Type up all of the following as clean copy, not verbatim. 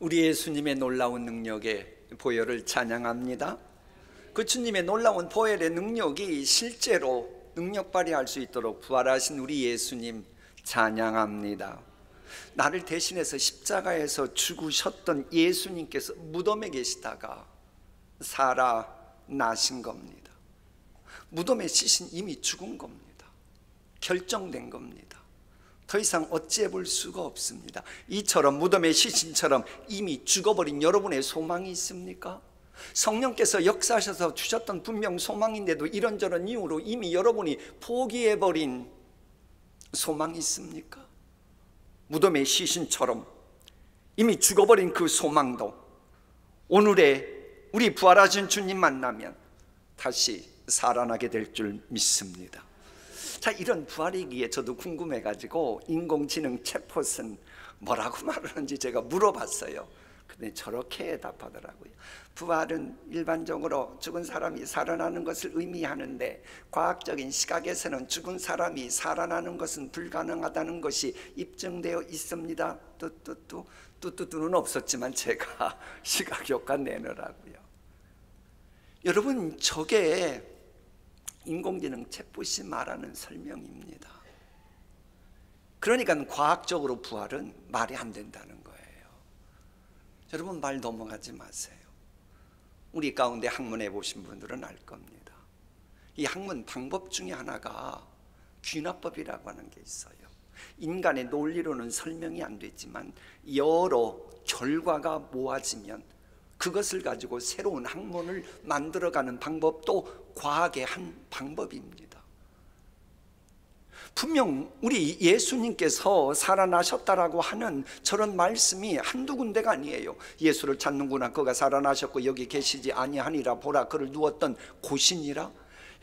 우리 예수님의 놀라운 능력의 보혈을 찬양합니다. 그 주님의 놀라운 보혈의 능력이 실제로 능력 발휘할 수 있도록 부활하신 우리 예수님 찬양합니다. 나를 대신해서 십자가에서 죽으셨던 예수님께서 무덤에 계시다가 살아나신 겁니다. 무덤에 시신 이미 죽은 겁니다. 결정된 겁니다. 더 이상 어찌해 볼 수가 없습니다. 이처럼 무덤의 시신처럼 이미 죽어버린 여러분의 소망이 있습니까? 성령께서 역사하셔서 주셨던 분명 소망인데도 이런저런 이유로 이미 여러분이 포기해버린 소망이 있습니까? 무덤의 시신처럼 이미 죽어버린 그 소망도 오늘의 우리 부활하신 주님 만나면 다시 살아나게 될 줄 믿습니다. 자, 이런 부활이기에 저도 궁금해가지고 인공지능 챗봇은 뭐라고 말하는지 제가 물어봤어요. 근데 저렇게 답하더라고요. 부활은 일반적으로 죽은 사람이 살아나는 것을 의미하는데 과학적인 시각에서는 죽은 사람이 살아나는 것은 불가능하다는 것이 입증되어 있습니다. 뚜뚜뚜는 없었지만 제가 시각효과 내느라고요. 여러분, 저게 인공지능 챗봇이 말하는 설명입니다. 그러니까 과학적으로 부활은 말이 안 된다는 거예요. 여러분, 말 넘어가지 마세요. 우리 가운데 학문해 보신 분들은 알 겁니다. 이 학문 방법 중에 하나가 귀납법이라고 하는 게 있어요. 인간의 논리로는 설명이 안 되지만 여러 결과가 모아지면 그것을 가지고 새로운 학문을 만들어가는 방법도 과학의 한 방법입니다. 분명 우리 예수님께서 살아나셨다라고 하는 저런 말씀이 한두 군데가 아니에요. 예수를 찾는구나, 그가 살아나셨고 여기 계시지 아니하니라, 보라 그를 누웠던 곳이니라.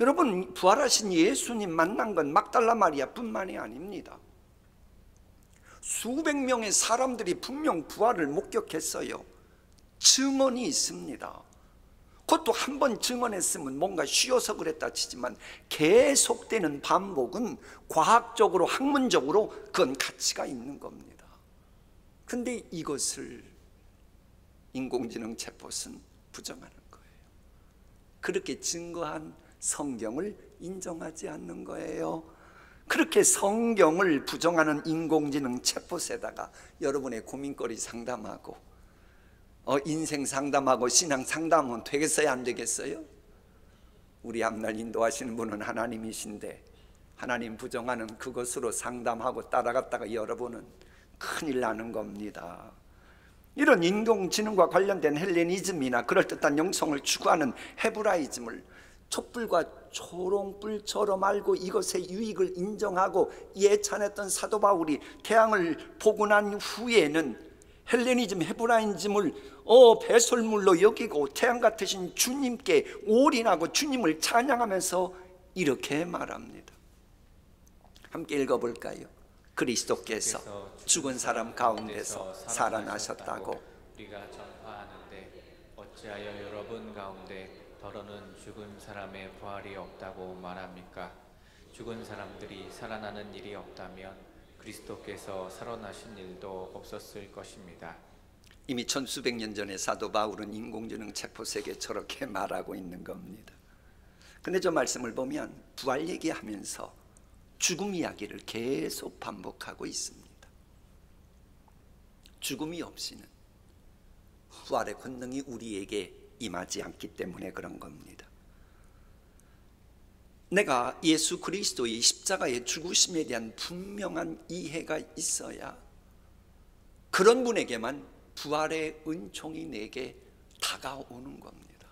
여러분, 부활하신 예수님 만난 건 막달라 마리아 뿐만이 아닙니다. 수백 명의 사람들이 분명 부활을 목격했어요. 증언이 있습니다. 그것도 한 번 증언했으면 뭔가 쉬어서 그랬다 치지만 계속되는 반복은 과학적으로 학문적으로 그건 가치가 있는 겁니다. 근데 이것을 인공지능 챗봇은 부정하는 거예요. 그렇게 증거한 성경을 인정하지 않는 거예요. 그렇게 성경을 부정하는 인공지능 챗봇에다가 여러분의 고민거리 상담하고 인생 상담하고 신앙 상담은 되겠어요, 안 되겠어요? 우리 앞날 인도하시는 분은 하나님이신데 하나님 부정하는 그것으로 상담하고 따라갔다가 여러분은 큰일 나는 겁니다. 이런 인공지능과 관련된 헬레니즘이나 그럴듯한 영성을 추구하는 헤브라이즘을 촛불과 초롱불처럼 알고 이것의 유익을 인정하고 예찬했던 사도 바울이 태양을 보고 난 후에는 헬레니즘, 헤브라이즘을 배설물로 여기고 태양 같으신 주님께 올인하고 주님을 찬양하면서 이렇게 말합니다. 함께 읽어볼까요? 그리스도께서 죽은 사람 가운데서 살아나셨다고 우리가 전파하는데 어찌하여 여러분 가운데 더러는 죽은 사람의 부활이 없다고 말합니까? 죽은 사람들이 살아나는 일이 없다면 그리스도께서 살아나신 일도 없었을 것입니다. 이미 천수백 년 전에 사도 바울은 인공지능 챗봇에게 저렇게 말하고 있는 겁니다. 근데 저 말씀을 보면 부활 얘기하면서 죽음 이야기를 계속 반복하고 있습니다. 죽음이 없이는 부활의 권능이 우리에게 임하지 않기 때문에 그런 겁니다. 내가 예수 그리스도의 십자가의 죽으심에 대한 분명한 이해가 있어야 그런 분에게만 부활의 은총이 내게 다가오는 겁니다.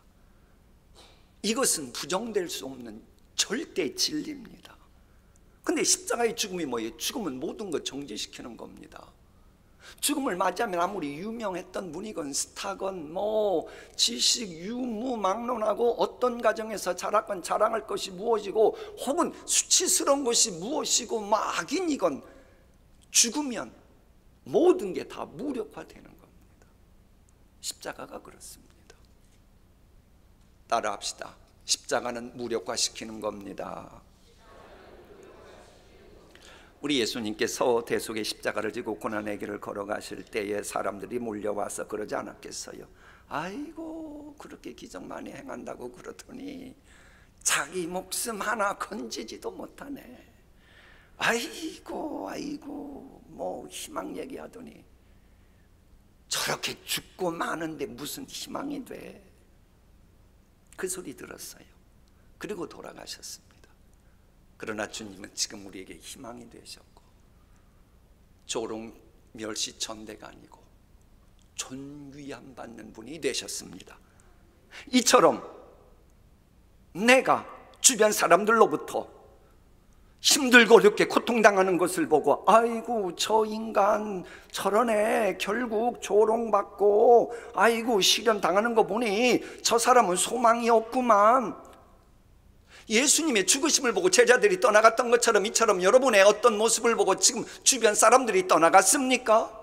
이것은 부정될 수 없는 절대 진리입니다. 근데 십자가의 죽음이 뭐예요? 죽음은 모든 것 정지시키는 겁니다. 죽음을 맞이하면 아무리 유명했던 분이건 스타건 지식 유무막론하고 어떤 가정에서 자랐건 자랑할 것이 무엇이고 혹은 수치스러운 것이 무엇이고 악인이건 죽으면 모든 게 다 무력화되는 겁니다. 십자가가 그렇습니다. 따라합시다. 십자가는 무력화시키는 겁니다. 우리 예수님께서 대속의 십자가를 지고 고난의 길을 걸어가실 때에 사람들이 몰려와서 그러지 않았겠어요? 아이고 그렇게 기적 많이 행한다고 그러더니 자기 목숨 하나 건지지도 못하네. 아이고 뭐 희망 얘기하더니 저렇게 죽고 마는데 무슨 희망이 돼? 그 소리 들었어요. 그리고 돌아가셨습니다. 그러나 주님은 지금 우리에게 희망이 되셨고 조롱 멸시 천대가 아니고 존귀함 받는 분이 되셨습니다. 이처럼 내가 주변 사람들로부터 힘들고 어렵게 고통당하는 것을 보고 아이고 저 인간 저러네, 결국 조롱받고 아이고 시련당하는 거 보니 저 사람은 소망이 없구만. 예수님의 죽으심을 보고 제자들이 떠나갔던 것처럼 이처럼 여러분의 어떤 모습을 보고 지금 주변 사람들이 떠나갔습니까?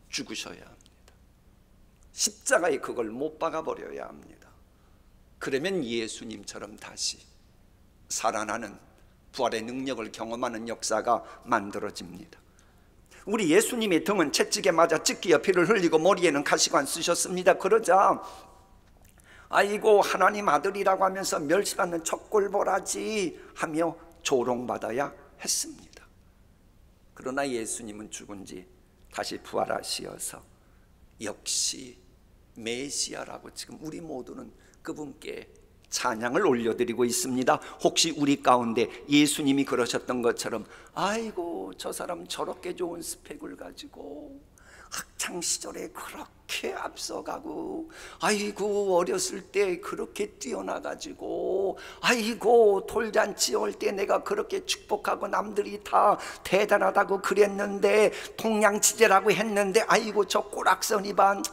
죽으셔야 합니다. 십자가에 그걸 못 박아버려야 합니다. 그러면 예수님처럼 다시 살아나는 부활의 능력을 경험하는 역사가 만들어집니다. 우리 예수님의 등은 채찍에 맞아 찢기어 피를 흘리고 머리에는 가시관 쓰셨습니다. 그러자 아이고 하나님 아들이라고 하면서 멸시받는 척골보라지 하며 조롱받아야 했습니다. 그러나 예수님은 죽은 지 다시 부활하시어서 역시 메시아라고 지금 우리 모두는 그분께 찬양을 올려드리고 있습니다. 혹시 우리 가운데 예수님이 그러셨던 것처럼 아이고 저 사람 저렇게 좋은 스펙을 가지고 학창시절에 그렇게 앞서가고 아이고 어렸을 때 그렇게 뛰어나가지고 아이고 돌잔치 올 때 내가 그렇게 축복하고 남들이 다 대단하다고 그랬는데 동양지대라고 했는데 아이고 저 꼬락서니 반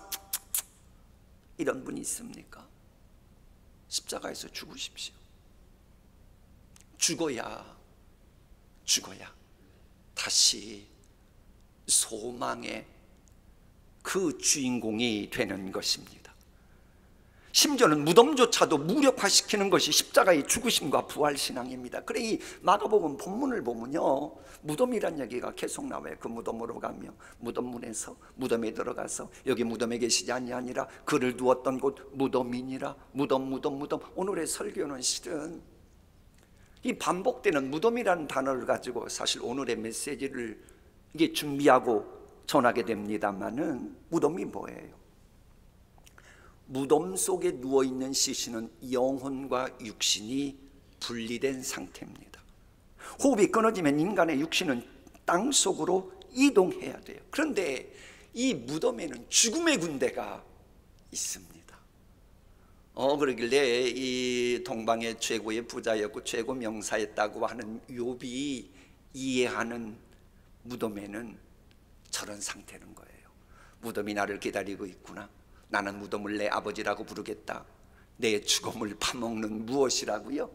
이런 분이 있습니까? 십자가에서 죽으십시오. 죽어야 다시 소망의 그 주인공이 되는 것입니다. 심지어는 무덤조차도 무력화시키는 것이 십자가의 죽으심과 부활신앙입니다. 그래 이 마가복음 본문을 보면요 무덤이란 얘기가 계속 나와요. 그 무덤으로 가며 무덤문에서 무덤에 들어가서 여기 무덤에 계시지 아니하니라 그를 두었던 곳 무덤이니라. 무덤. 오늘의 설교는 실은 이 반복되는 무덤이라는 단어를 가지고 사실 오늘의 메시지를 이게 준비하고 전하게 됩니다만은 무덤이 뭐예요? 무덤 속에 누워있는 시신은 영혼과 육신이 분리된 상태입니다. 호흡이 끊어지면 인간의 육신은 땅 속으로 이동해야 돼요. 그런데 이 무덤에는 죽음의 군대가 있습니다. 그러길래 이 동방의 최고의 부자였고 최고 명사였다고 하는 욥이 이해하는 무덤에는 저런 상태는 거예요. 무덤이 나를 기다리고 있구나. 나는 무덤을 내 아버지라고 부르겠다. 내 죽음을 파먹는 무엇이라고요?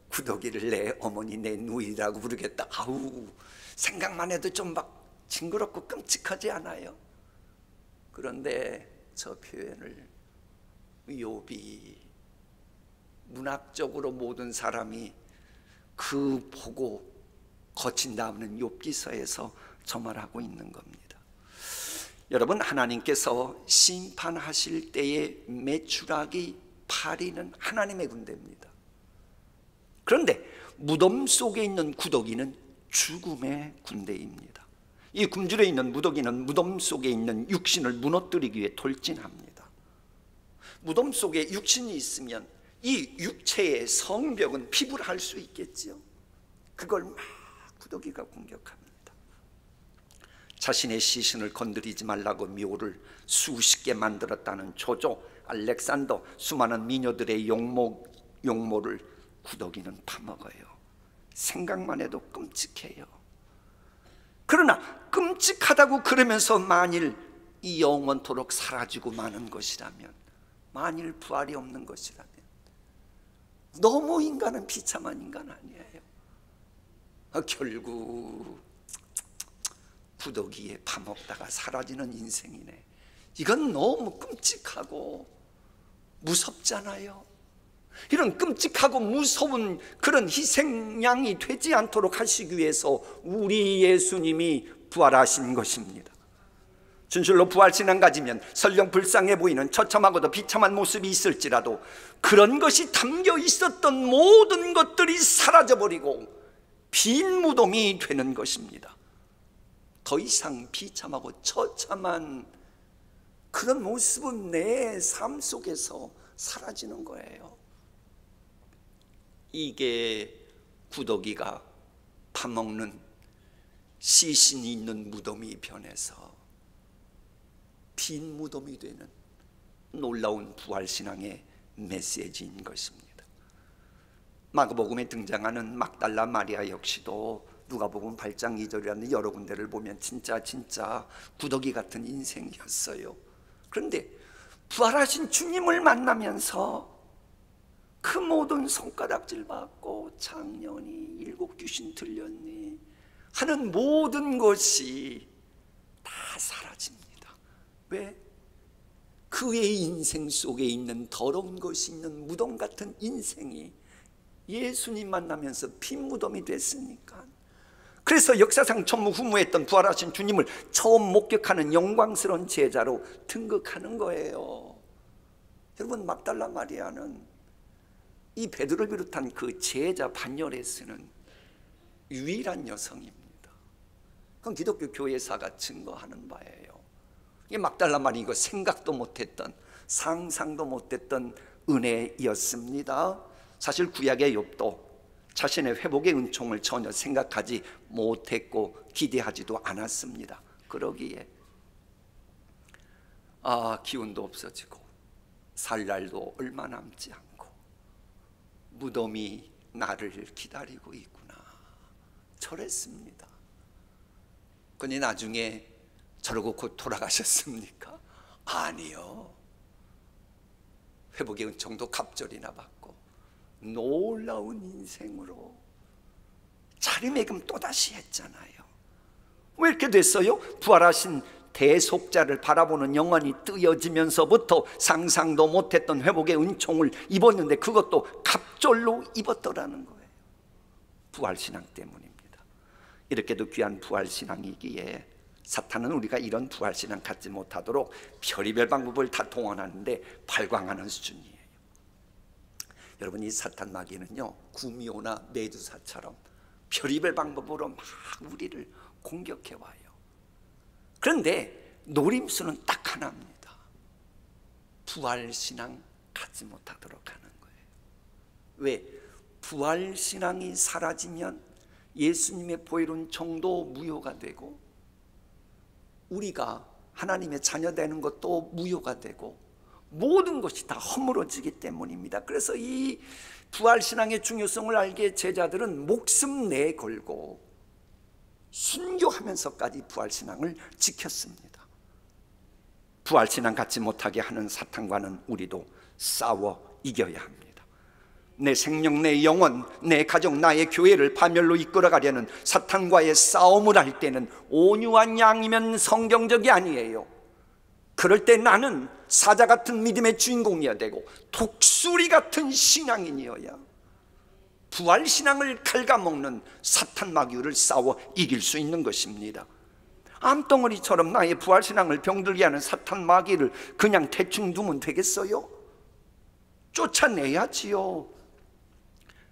구더기를 내 어머니 내 누이라고 부르겠다. 아우 생각만 해도 좀 막 징그럽고 끔찍하지 않아요? 그런데 저 표현을 욥이 문학적으로 모든 사람이 그 보고 거친다 하는 욥기서에서 저 말하고 있는 겁니다. 여러분 하나님께서 심판하실 때의 메추라기 파리는 하나님의 군대입니다. 그런데 무덤 속에 있는 구더기는 죽음의 군대입니다. 이 굶주려 있는 무더기는 무덤 속에 있는 육신을 무너뜨리기 위해 돌진합니다. 무덤 속에 육신이 있으면 이 육체의 성벽은 피부를 할 수 있겠지요. 그걸 막 구더기가 공격합니다. 자신의 시신을 건드리지 말라고 묘를 수십 개 만들었다는 조조 알렉산더 수많은 미녀들의 용모를 구더기는 파먹어요. 생각만 해도 끔찍해요. 그러나 끔찍하다고 그러면서 만일 이 영원토록 사라지고 마는 것이라면, 만일 부활이 없는 것이라면 너무 인간은 비참한 인간 아니에요? 결국 구더기에 파먹다가 사라지는 인생이네. 이건 너무 끔찍하고 무섭잖아요. 이런 끔찍하고 무서운 그런 희생양이 되지 않도록 하시기 위해서 우리 예수님이 부활하신 것입니다. 진실로 부활신앙 가지면 설령 불쌍해 보이는 처참하고도 비참한 모습이 있을지라도 그런 것이 담겨 있었던 모든 것들이 사라져버리고 빈 무덤이 되는 것입니다. 더 이상 비참하고 처참한 그런 모습은 내 삶 속에서 사라지는 거예요. 이게 구더기가 파먹는 시신이 있는 무덤이 변해서 빈 무덤이 되는 놀라운 부활신앙의 메시지인 것입니다. 마가복음에 등장하는 막달라 마리아 역시도 누가복음 8장 2절이라는 여러 군데를 보면 진짜 구더기 같은 인생이었어요. 그런데 부활하신 주님을 만나면서 그 모든 손가락질 받고 작년이 일곱 귀신 들렸니 하는 모든 것이 다 사라집니다. 왜? 그의 인생 속에 있는 더러운 것이 있는 무덤 같은 인생이 예수님 만나면서 빈 무덤이 됐으니까. 그래서 역사상 전무후무했던 부활하신 주님을 처음 목격하는 영광스러운 제자로 등극하는 거예요. 여러분, 막달라 마리아는 이 베드로를 비롯한 그 제자 반열에 쓰는 유일한 여성입니다. 그건 기독교 교회사가 증거하는 바예요. 이 막달라 마리아 이거 생각도 못했던, 상상도 못했던 은혜였습니다. 사실 구약의 욥도 자신의 회복의 은총을 전혀 생각하지 못했고 기대하지도 않았습니다. 그러기에 기운도 없어지고 살 날도 얼마 남지 않고 무덤이 나를 기다리고 있구나 저랬습니다. 그런데 나중에 저러고 곧 돌아가셨습니까? 아니요. 회복의 은총도 갑절이나 받고 놀라운 인생으로 자리매김 또다시 했잖아요. 왜 이렇게 됐어요? 부활하신 대속자를 바라보는 영혼이 뜨여지면서부터 상상도 못했던 회복의 은총을 입었는데 그것도 갑절로 입었더라는 거예요. 부활신앙 때문입니다. 이렇게도 귀한 부활신앙이기에 사탄은 우리가 이런 부활신앙 갖지 못하도록 별의별 방법을 다 동원하는데 발광하는 수준이에요. 여러분, 이 사탄 마귀는요 구미호나 메두사처럼 별의별 방법으로 막 우리를 공격해 와요. 그런데 노림수는 딱 하나입니다. 부활신앙 갖지 못하도록 하는 거예요. 왜? 부활신앙이 사라지면 예수님의 보혈은 정도 무효가 되고 우리가 하나님의 자녀 되는 것도 무효가 되고 모든 것이 다 허물어지기 때문입니다. 그래서 이 부활신앙의 중요성을 알게 제자들은 목숨 내걸고 순교하면서까지 부활신앙을 지켰습니다. 부활신앙 갖지 못하게 하는 사탄과는 우리도 싸워 이겨야 합니다. 내 생명, 내 영혼, 내 가정, 나의 교회를 파멸로 이끌어가려는 사탄과의 싸움을 할 때는 온유한 양이면 성경적이 아니에요. 그럴 때 나는 사자 같은 믿음의 주인공이어야 되고 독수리 같은 신앙인이어야 부활신앙을 갉아먹는 사탄 마귀를 싸워 이길 수 있는 것입니다. 암덩어리처럼 나의 부활신앙을 병들게 하는 사탄 마귀를 그냥 대충 두면 되겠어요? 쫓아내야지요.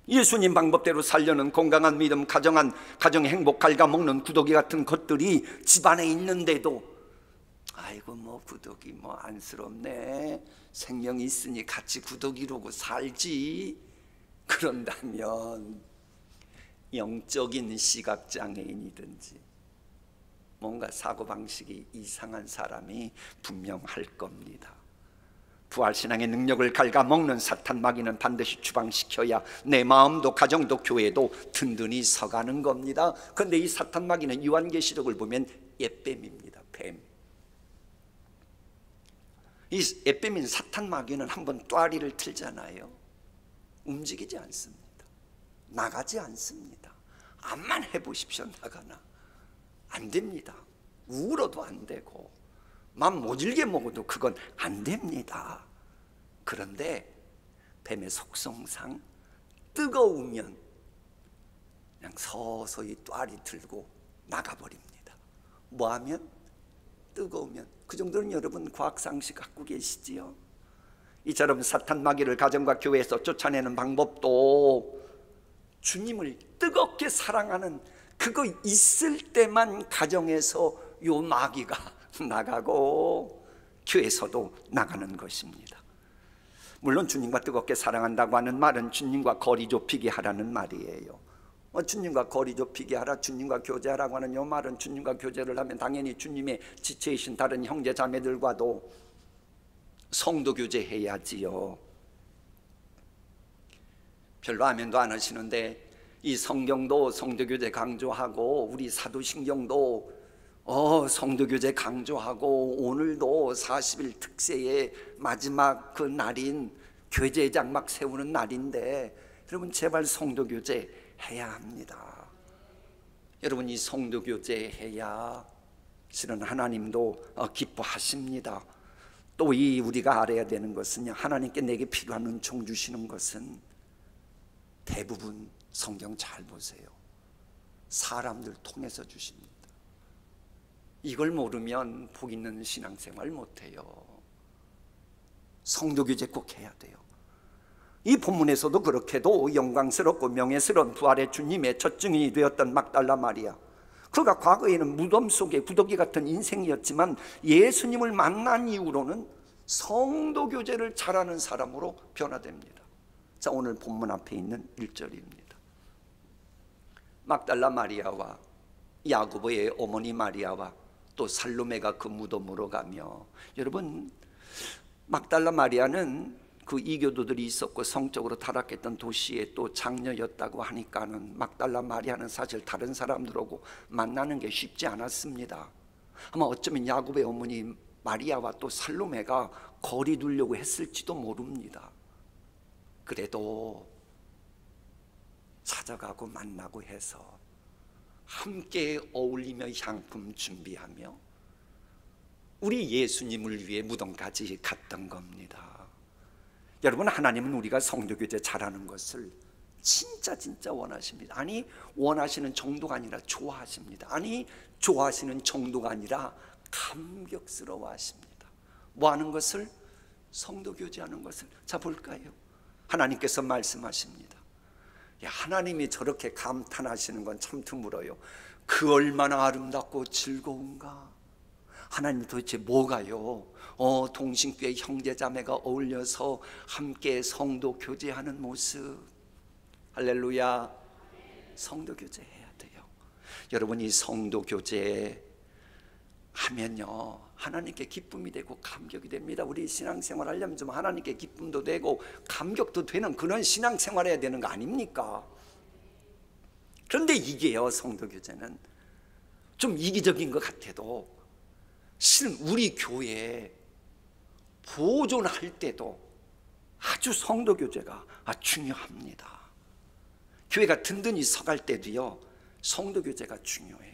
예수님 방법대로 살려는 건강한 믿음, 가정의 행복 갉아먹는 구더기 같은 것들이 집안에 있는데도 아이고 뭐 구더기 뭐 안쓰럽네, 생명이 있으니 같이 구더기로고 살지, 그런다면 영적인 시각장애인이든지 뭔가 사고방식이 이상한 사람이 분명할 겁니다. 부활신앙의 능력을 갉아먹는 사탄 마귀는 반드시 추방시켜야 내 마음도 가정도 교회도 든든히 서가는 겁니다. 그런데 이 사탄 마귀는 요한계시록을 보면 옓뱀입니다. 뱀. 이 옓뱀인 사탄 마귀는 한번 또아리를 틀잖아요. 움직이지 않습니다. 나가지 않습니다. 암만 해보십시오. 나가나 안 됩니다. 울어도 안 되고 맘 모질게 먹어도 그건 안 됩니다. 그런데 뱀의 속성상 뜨거우면 그냥 서서히 또아리 들고 나가버립니다. 뭐하면? 뜨거우면. 그 정도는 여러분 과학상식 갖고 계시지요? 이처럼 사탄 마귀를 가정과 교회에서 쫓아내는 방법도 주님을 뜨겁게 사랑하는 그거 있을 때만 가정에서 요 마귀가 나가고 교회에서도 나가는 것입니다. 물론 주님과 뜨겁게 사랑한다고 하는 말은 주님과 거리 좁히게 하라는 말이에요. 주님과 거리 좁히게 하라, 주님과 교제하라고 하는 이 말은 주님과 교제를 하면 당연히 주님의 지체이신 다른 형제 자매들과도 성도 교제해야지요. 별로 아멘도 안 하시는데 이 성경도 성도 교제 강조하고 우리 사도신경도 성도 교제 강조하고 오늘도 40일 특세의 마지막 그 날인 교제 장막 세우는 날인데 여러분 제발 성도 교제 해야 합니다. 여러분 이 성도 교제 해야 실은 하나님도 기뻐하십니다. 또 우리가 알아야 되는 것은 하나님께 내게 필요한 은총 주시는 것은 대부분 성경 잘 보세요. 사람들 통해서 주십니다. 이걸 모르면 복 있는 신앙생활 못해요. 성도 교제 꼭 해야 돼요. 이 본문에서도 그렇게도 영광스럽고 명예스러운 부활의 주님의 첫 증인이 되었던 막달라 마리아, 그가 과거에는 무덤 속에 구더기 같은 인생이었지만 예수님을 만난 이후로는 성도 교제를 잘하는 사람으로 변화됩니다. 자, 오늘 본문 앞에 있는 1절입니다. 막달라 마리아와 야고보의 어머니 마리아와 또 살로메가 그 무덤으로 가며, 여러분 막달라 마리아는 그 이교도들이 있었고 성적으로 타락했던 도시의 또 장녀였다고 하니까는 막달라 마리아는 사실 다른 사람들하고 만나는 게 쉽지 않았습니다. 아마 어쩌면 야고보의 어머니 마리아와 또 살로메가 거리 두려고 했을지도 모릅니다. 그래도 찾아가고 만나고 해서 함께 어울리며 향품 준비하며 우리 예수님을 위해 무덤까지 갔던 겁니다. 여러분 하나님은 우리가 성도교제 잘하는 것을 진짜 원하십니다. 아니 원하시는 정도가 아니라 좋아하십니다. 아니 좋아하시는 정도가 아니라 감격스러워 하십니다. 뭐 하는 것을? 성도교제하는 것을. 자 볼까요? 하나님께서 말씀하십니다. 하나님이 저렇게 감탄하시는 건 참 드물어요. 그 얼마나 아름답고 즐거운가. 하나님 도대체 뭐가요? 동신교회 형제자매가 어울려서 함께 성도 교제하는 모습. 할렐루야. 성도 교제해야 돼요. 여러분 이 성도 교제 하면요 하나님께 기쁨이 되고 감격이 됩니다. 우리 신앙생활 하려면 좀 하나님께 기쁨도 되고 감격도 되는 그런 신앙생활 해야 되는 거 아닙니까? 그런데 이게요 성도교제는 좀 이기적인 것 같아도 실은 우리 교회에 보존할 때도 아주 성도교제가 중요합니다. 교회가 든든히 서갈 때도요 성도교제가 중요해요.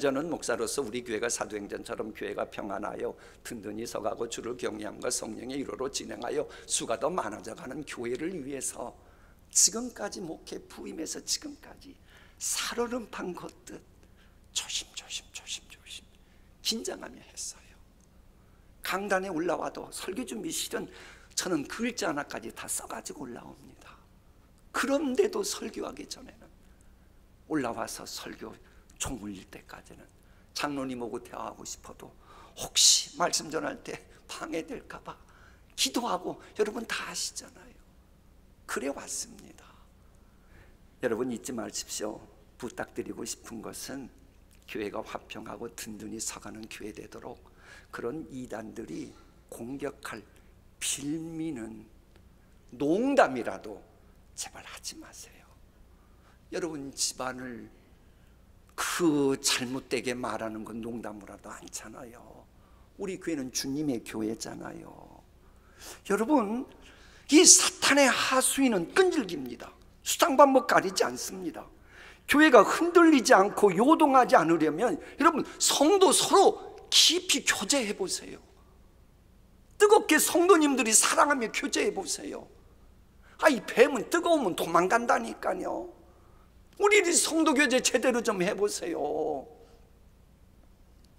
저는 목사로서 우리 교회가 사도행전처럼 교회가 평안하여 든든히 서가고 주를 경외함과 성령의 일호로 진행하여 수가 더 많아져가는 교회를 위해서 지금까지 목회 부임해서 지금까지 살얼음판 걷듯 조심 긴장하며 했어요. 강단에 올라와도 설교 준비실은 저는 글자 하나까지 다 써가지고 올라옵니다. 그런데도 설교하기 전에는 올라와서 설교 종 울릴 때까지는 장로님 오고 대화하고 싶어도 혹시 말씀 전할 때 방해될까 봐 기도하고, 여러분 다 아시잖아요. 그래 왔습니다. 여러분 잊지 마십시오. 부탁드리고 싶은 것은 교회가 화평하고 든든히 서가는 교회 되도록 그런 이단들이 공격할 빌미는 농담이라도 제발 하지 마세요. 여러분 집안을 그 잘못되게 말하는 건 농담으로도 않잖아요. 우리 교회는 주님의 교회잖아요. 여러분 이 사탄의 하수인은 끈질깁니다. 수상반복 가리지 않습니다. 교회가 흔들리지 않고 요동하지 않으려면 여러분 성도 서로 깊이 교제해 보세요. 뜨겁게 성도님들이 사랑하며 교제해 보세요. 이 뱀은 뜨거우면 도망간다니까요. 우리 성도교제 제대로 좀 해보세요.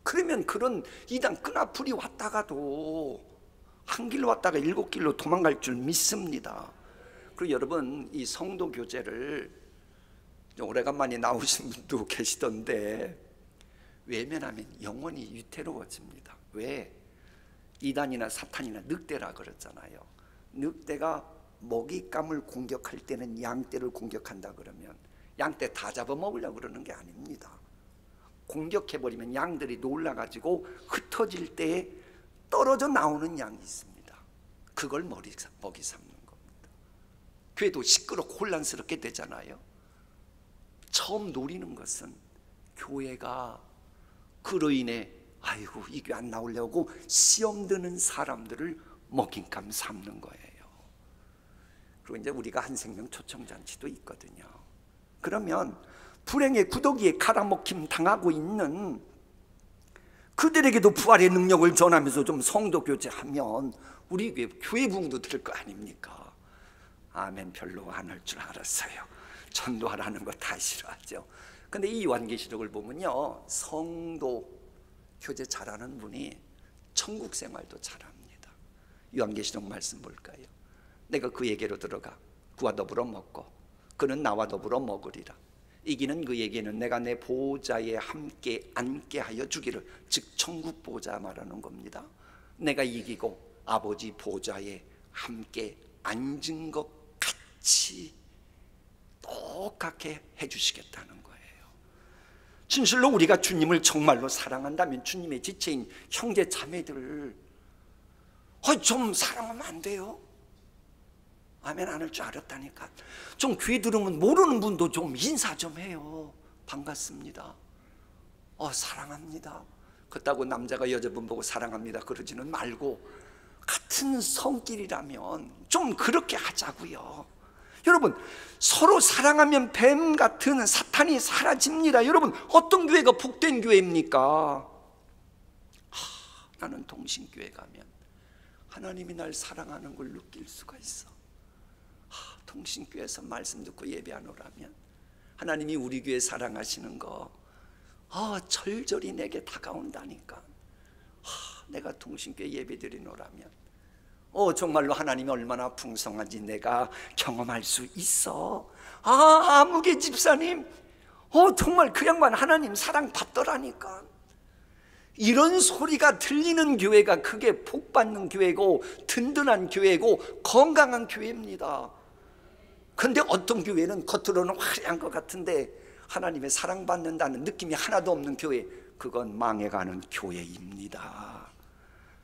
그러면 그런 이단 끈아풀이 왔다가도 한 길로 왔다가 7길로 도망갈 줄 믿습니다. 그리고 여러분, 이 성도교제를 오래간만에 나오신 분도 계시던데 외면하면 영원히 위태로워집니다. 왜? 이단이나 사탄이나 늑대라 그랬잖아요. 늑대가 먹잇감을 공격할 때는 양떼를 공격한다 그러면 양떼 다 잡아먹으려고 그러는 게 아닙니다. 공격해버리면 양들이 놀라가지고 흩어질 때에 떨어져 나오는 양이 있습니다. 그걸 먹이 삼는 겁니다. 교회도 시끄럽고 혼란스럽게 되잖아요. 처음 노리는 것은 교회가 그로 인해 아이고 이 교회 안 나오려고 시험 드는 사람들을 먹잇감 삼는 거예요. 그리고 이제 우리가 한생명 초청잔치도 있거든요. 그러면 불행의 구더기에 갈아먹힘 당하고 있는 그들에게도 부활의 능력을 전하면서 좀 성도 교제하면 우리 교회 부흥도 될 거 아닙니까? 아멘. 별로 안 할 줄 알았어요. 전도하라는 거 다 싫어하죠. 근데 이 요한계시록을 보면요, 성도 교제 잘하는 분이 천국 생활도 잘합니다. 요한계시록 말씀 볼까요? 내가 그에게로 들어가 그와 더불어 먹고 그는 나와 더불어 먹으리라. 이기는 그에게는 내가 내 보좌에 함께 앉게 하여 주기를. 즉 천국 보좌 말하는 겁니다. 내가 이기고 아버지 보좌에 함께 앉은 것 같이 똑같게 해주시겠다는 거예요. 진실로 우리가 주님을 정말로 사랑한다면 주님의 지체인 형제 자매들을 좀 사랑하면 안 돼요? 아멘 안 할 줄 알았다니까. 좀 귀 들으면 모르는 분도 좀 인사 좀 해요. 반갑습니다. 사랑합니다. 그렇다고 남자가 여자분 보고 사랑합니다 그러지는 말고 같은 성길이라면 좀 그렇게 하자고요. 여러분, 서로 사랑하면 뱀 같은 사탄이 사라집니다. 여러분, 어떤 교회가 복된 교회입니까? 나는 동신교회 가면 하나님이 날 사랑하는 걸 느낄 수가 있어. 동신교회에서 말씀 듣고 예배 안 오라면 하나님이 우리 교회 사랑하시는 거 절절히 내게 다가온다니까. 내가 동신교회 예배 드리노라면 정말로 하나님이 얼마나 풍성한지 내가 경험할 수 있어. 아무개 집사님 정말 그 양반 하나님 사랑 받더라니까. 이런 소리가 들리는 교회가 그게 복받는 교회고 든든한 교회고 건강한 교회입니다. 근데 어떤 교회는 겉으로는 화려한 것 같은데 하나님의 사랑받는다는 느낌이 하나도 없는 교회, 그건 망해가는 교회입니다.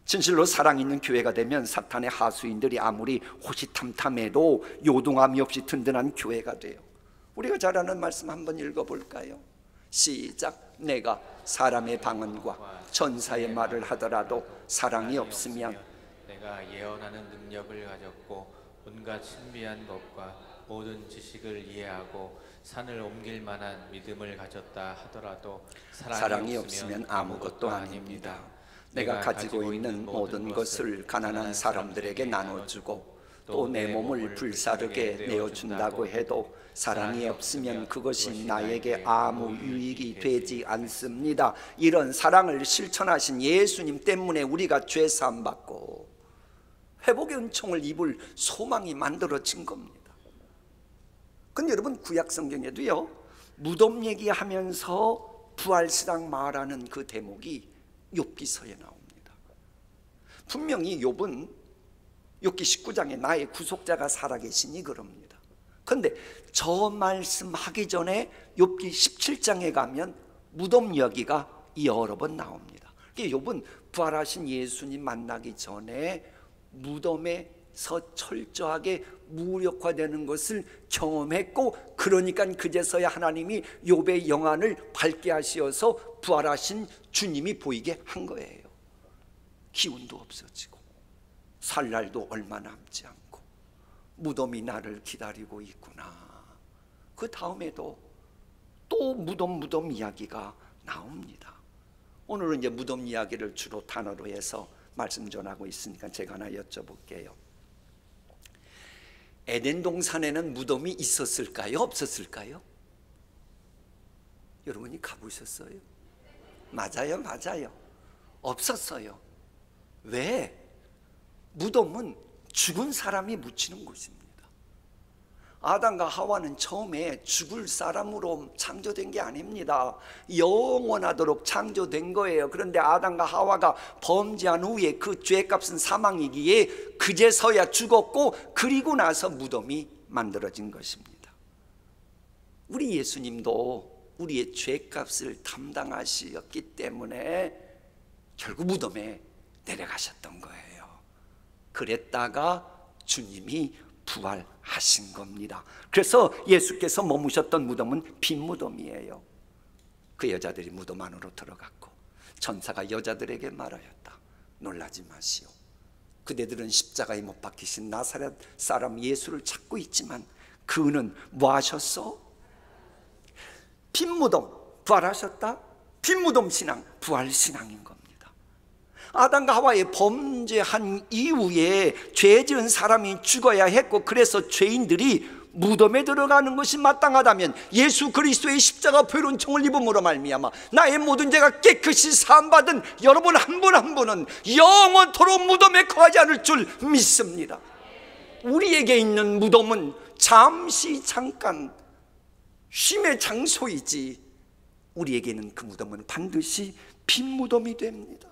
진실로 사랑 있는 교회가 되면 사탄의 하수인들이 아무리 호시탐탐해도 요동함이 없이 든든한 교회가 돼요. 우리가 잘 아는 말씀 한번 읽어볼까요? 시작. 내가 사람의 방언과 천사의 말을 하더라도 사랑이 없으면 내가 예언하는 능력을 가졌고 온갖 신비한 것과 모든 지식을 이해하고 산을 옮길 만한 믿음을 가졌다 하더라도 사랑이 없으면 아무것도 아닙니다. 내가 가지고 있는 모든 것을 가난한 사람들에게 나눠주고 또 내 몸을 불사르게 내어준다고 해도 사랑이 없으면 그것이 나에게 아무 유익이 되지 않습니다. 이런 사랑을 실천하신 예수님 때문에 우리가 죄사함 받고 회복의 은총을 입을 소망이 만들어진 겁니다. 근데 여러분, 구약 성경에도요, 무덤 얘기하면서 부활신앙 말하는 그 대목이 욥기서에 나옵니다. 분명히 욥은 욥기 19장에 나의 구속자가 살아계시니 그럽니다. 근데 저 말씀하기 전에 욥기 17장에 가면 무덤 이야기가 여러 번 나옵니다. 욥은 부활하신 예수님 만나기 전에 무덤에서 철저하게 무력화되는 것을 경험했고, 그러니까 그제서야 하나님이 욥의 영안을 밝게 하시어서 부활하신 주님이 보이게 한 거예요. 기운도 없어지고 살 날도 얼마 남지 않고 무덤이 나를 기다리고 있구나. 그 다음에도 또 무덤 이야기가 나옵니다. 오늘은 이제 무덤 이야기를 주로 단어로 해서 말씀 전하고 있으니까 제가 하나 여쭤볼게요. 에덴 동산에는 무덤이 있었을까요? 없었을까요? 여러분이 가보셨어요? 맞아요, 맞아요. 없었어요. 왜? 무덤은 죽은 사람이 묻히는 곳입니다. 아담과 하와는 처음에 죽을 사람으로 창조된 게 아닙니다. 영원하도록 창조된 거예요. 그런데 아담과 하와가 범죄한 후에 그 죄값은 사망이기에 그제서야 죽었고, 그리고 나서 무덤이 만들어진 것입니다. 우리 예수님도 우리의 죄값을 담당하셨기 때문에 결국 무덤에 내려가셨던 거예요. 그랬다가 주님이 부활하신 겁니다. 그래서 예수께서 머무셨던 무덤은 빈 무덤이에요. 그 여자들이 무덤 안으로 들어갔고 천사가 여자들에게 말하였다. 놀라지 마시오. 그대들은 십자가에 못 박히신 나사렛 사람 예수를 찾고 있지만 그는 뭐 하셨어? 빈 무덤 부활하셨다? 빈 무덤 신앙, 부활 신앙인 겁니다. 아담과 하와의 범죄한 이후에 죄 지은 사람이 죽어야 했고, 그래서 죄인들이 무덤에 들어가는 것이 마땅하다면 예수 그리스도의 십자가 보혈 은총을 입음으로 말미암아 나의 모든 죄가 깨끗이 사함받은 여러분 한 분 한 분은 영원토록 무덤에 거하지 않을 줄 믿습니다. 우리에게 있는 무덤은 잠깐 쉼의 장소이지, 우리에게는 그 무덤은 반드시 빈 무덤이 됩니다.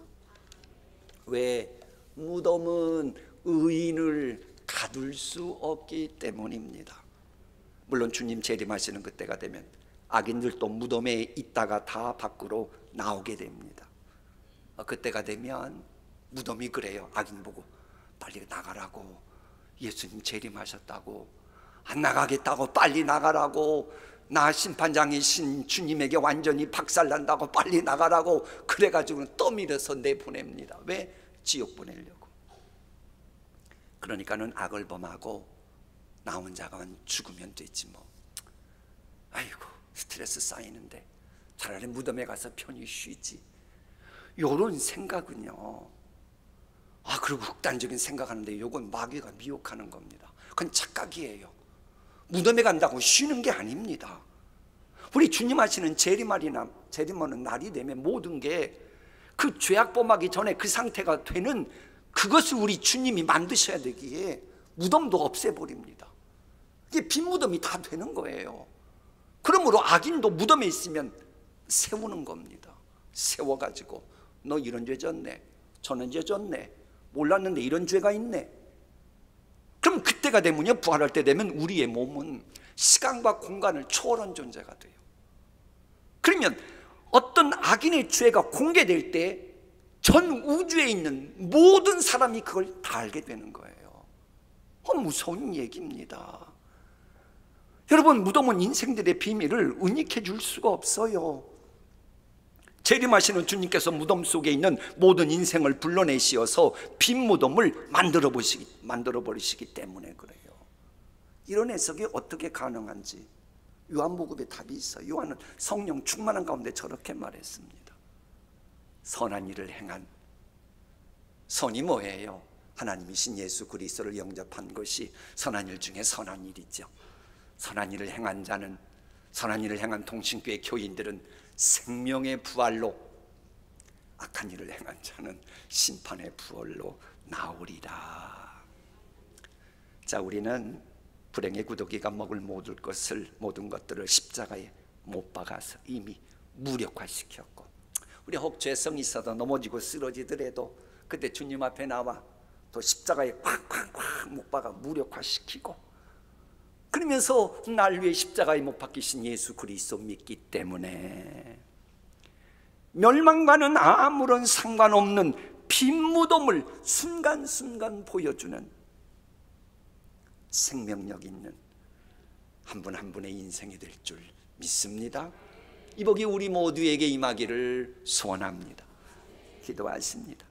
왜? 무덤은 의인을 가둘 수 없기 때문입니다. 물론 주님 재림하시는 그때가 되면 악인들도 무덤에 있다가 다 밖으로 나오게 됩니다. 그때가 되면 무덤이 그래요. 악인 보고 빨리 나가라고, 예수님 재림하셨다고, 안 나가겠다고 빨리 나가라고, 나 심판장이신 주님에게 완전히 박살난다고 빨리 나가라고, 그래가지고 떠밀어서 내보냅니다. 왜? 지옥 보내려고. 그러니까는 악을 범하고 나 혼자만 죽으면 되지 뭐. 아이고 스트레스 쌓이는데 차라리 무덤에 가서 편히 쉬지. 요런 생각은요, 그리고 극단적인 생각하는데 요건 마귀가 미혹하는 겁니다. 그건 착각이에요. 무덤에 간다고 쉬는 게 아닙니다. 우리 주님 하시는 재림하는 날이 되면 모든 게 그 죄악 범하기 전에 그 상태가 되는 그것을 우리 주님이 만드셔야 되기에 무덤도 없애버립니다. 이게 빈 무덤이 다 되는 거예요. 그러므로 악인도 무덤에 있으면 세우는 겁니다. 세워가지고 너 이런 죄 졌네, 저런 죄 졌네, 몰랐는데 이런 죄가 있네. 그럼 그때가 되면요, 부활할 때 되면 우리의 몸은 시간과 공간을 초월한 존재가 돼요. 그러면 어떤 악인의 죄가 공개될 때 전 우주에 있는 모든 사람이 그걸 다 알게 되는 거예요. 무서운 얘기입니다. 여러분, 무덤은 인생들의 비밀을 은닉해 줄 수가 없어요. 재림하시는 주님께서 무덤 속에 있는 모든 인생을 불러내시어서 빈 무덤을 만들어 버리시기 때문에 그래요. 이런 해석이 어떻게 가능한지 요한복음에 답이 있어요. 요한은 성령 충만한 가운데 저렇게 말했습니다. 선한 일을 행한, 선이 뭐예요? 하나님이신 예수 그리스도를 영접한 것이 선한 일 중에 선한 일이죠. 선한 일을 행한 자는, 선한 일을 행한 동신교회 교인들은 생명의 부활로, 악한 일을 행한 자는 심판의 부활로 나오리라. 자, 우리는 불행의 구더기가 먹을 모든 것들을 십자가에 못 박아서 이미 무력화시켰고, 우리 혹 죄성이 있어도 넘어지고 쓰러지더라도 그때 주님 앞에 나와 또 십자가에 콱콱콱 못 박아 무력화시키고, 그러면서 날 위해 십자가에 못 박히신 예수 그리스도 믿기 때문에 멸망과는 아무런 상관없는 빈 무덤을 순간순간 보여주는 생명력 있는 한 분 한 분의 인생이 될 줄 믿습니다. 이 복이 우리 모두에게 임하기를 소원합니다. 기도하십니다.